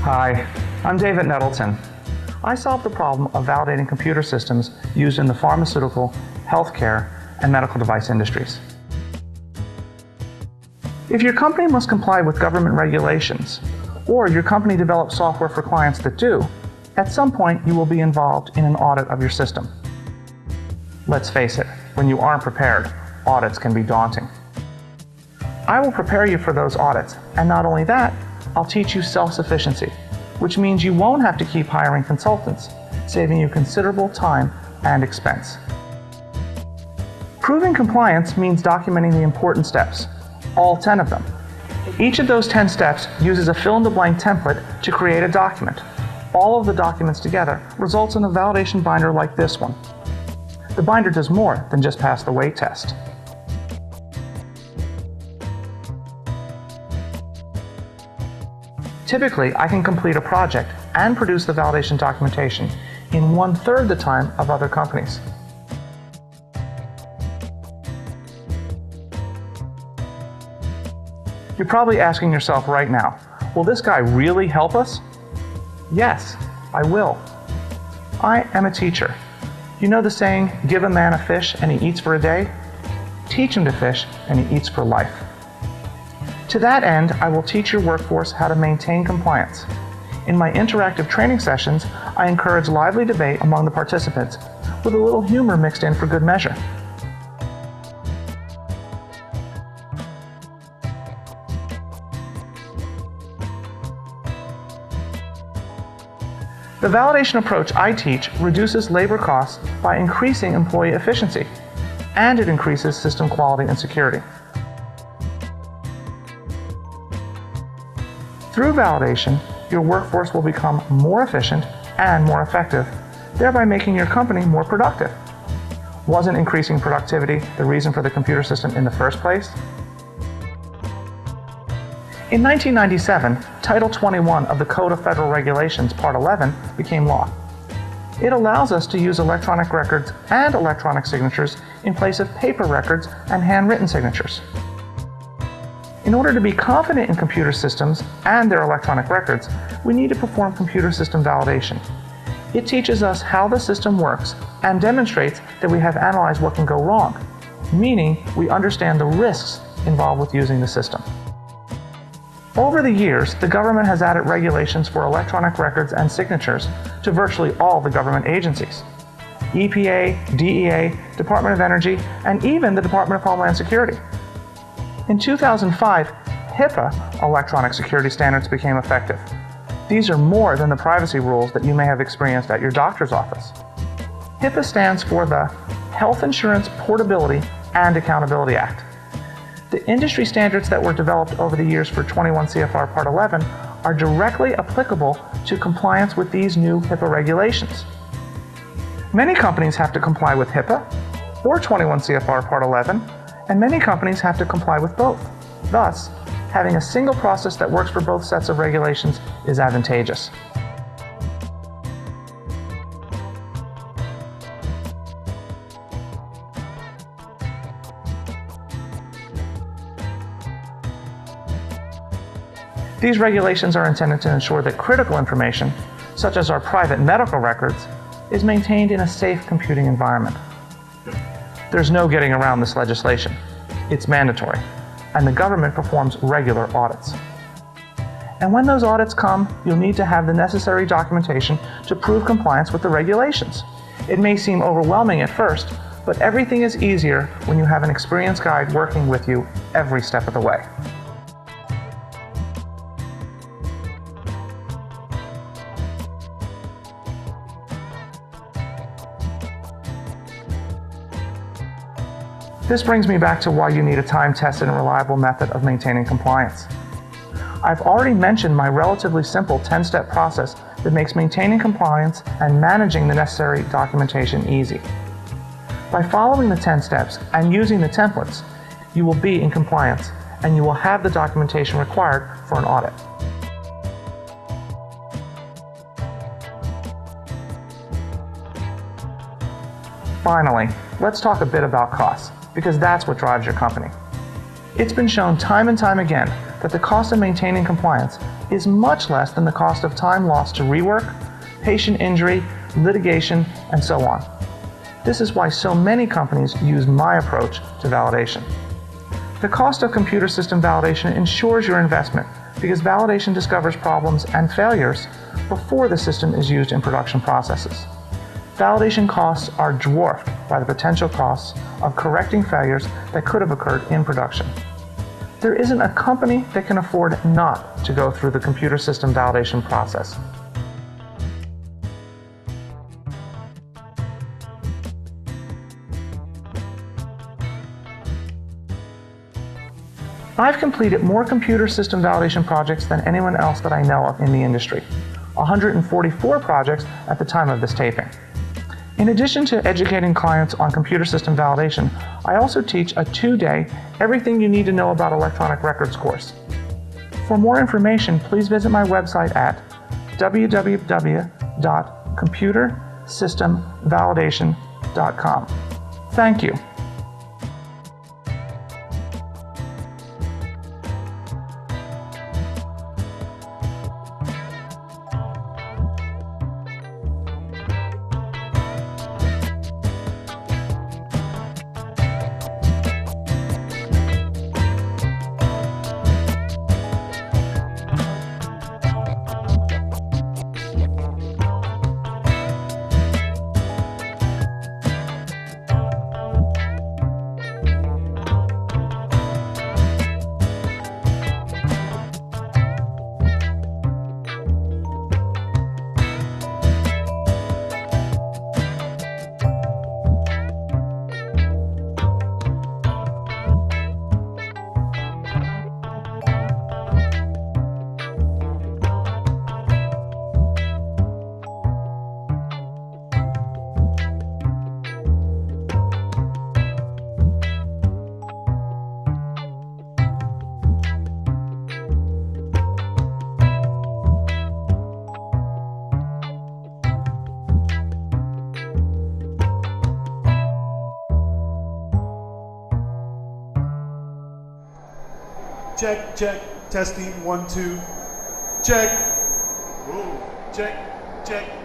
Hi, I'm David Nettleton. I solve the problem of validating computer systems used in the pharmaceutical, healthcare, and medical device industries. If your company must comply with government regulations, or your company develops software for clients that do, at some point you will be involved in an audit of your system. Let's face it, when you aren't prepared, audits can be daunting. I will prepare you for those audits, and not only that, I'll teach you self-sufficiency, which means you won't have to keep hiring consultants, saving you considerable time and expense. Proving compliance means documenting the important steps, all 10 of them. Each of those 10 steps uses a fill-in-the-blank template to create a document. All of the documents together results in a validation binder like this one. The binder does more than just pass the weight test. Typically, I can complete a project and produce the validation documentation in 1/3 the time of other companies. You're probably asking yourself right now, will this guy really help us? Yes, I will. I am a teacher. You know the saying, give a man a fish and he eats for a day? Teach him to fish and he eats for life. To that end, I will teach your workforce how to maintain compliance. In my interactive training sessions, I encourage lively debate among the participants, with a little humor mixed in for good measure. The validation approach I teach reduces labor costs by increasing employee efficiency, and it increases system quality and security. Through validation, your workforce will become more efficient and more effective, thereby making your company more productive. Wasn't increasing productivity the reason for the computer system in the first place? In 1997, Title 21 of the Code of Federal Regulations, Part 11, became law. It allows us to use electronic records and electronic signatures in place of paper records and handwritten signatures. In order to be confident in computer systems and their electronic records, we need to perform computer system validation. It teaches us how the system works and demonstrates that we have analyzed what can go wrong, meaning we understand the risks involved with using the system. Over the years, the government has added regulations for electronic records and signatures to virtually all the government agencies. EPA, DEA, Department of Energy, and even the Department of Homeland Security. In 2005, HIPAA electronic security standards became effective. These are more than the privacy rules that you may have experienced at your doctor's office. HIPAA stands for the Health Insurance Portability and Accountability Act. The industry standards that were developed over the years for 21 CFR Part 11 are directly applicable to compliance with these new HIPAA regulations. Many companies have to comply with HIPAA or 21 CFR Part 11, and many companies have to comply with both. Thus, having a single process that works for both sets of regulations is advantageous. These regulations are intended to ensure that critical information, such as our private medical records, is maintained in a safe computing environment. There's no getting around this legislation. It's mandatory, and the government performs regular audits. And when those audits come, you'll need to have the necessary documentation to prove compliance with the regulations. It may seem overwhelming at first, but everything is easier when you have an experienced guide working with you every step of the way. This brings me back to why you need a time-tested and reliable method of maintaining compliance. I've already mentioned my relatively simple 10-step process that makes maintaining compliance and managing the necessary documentation easy. By following the 10 steps and using the templates, you will be in compliance and you will have the documentation required for an audit. Finally, let's talk a bit about costs, because that's what drives your company. It's been shown time and time again that the cost of maintaining compliance is much less than the cost of time lost to rework, patient injury, litigation, and so on. This is why so many companies use my approach to validation. The cost of computer system validation ensures your investment because validation discovers problems and failures before the system is used in production processes. Validation costs are dwarfed by the potential costs of correcting failures that could have occurred in production. There isn't a company that can afford not to go through the computer system validation process. I've completed more computer system validation projects than anyone else that I know of in the industry, 144 projects at the time of this taping. In addition to educating clients on computer system validation, I also teach a 2-day Everything You Need to Know About Electronic Records course. For more information, please visit my website at www.computersystemvalidation.com. Thank you. Check, check, testing, 1, 2, check. Whoa, check, check.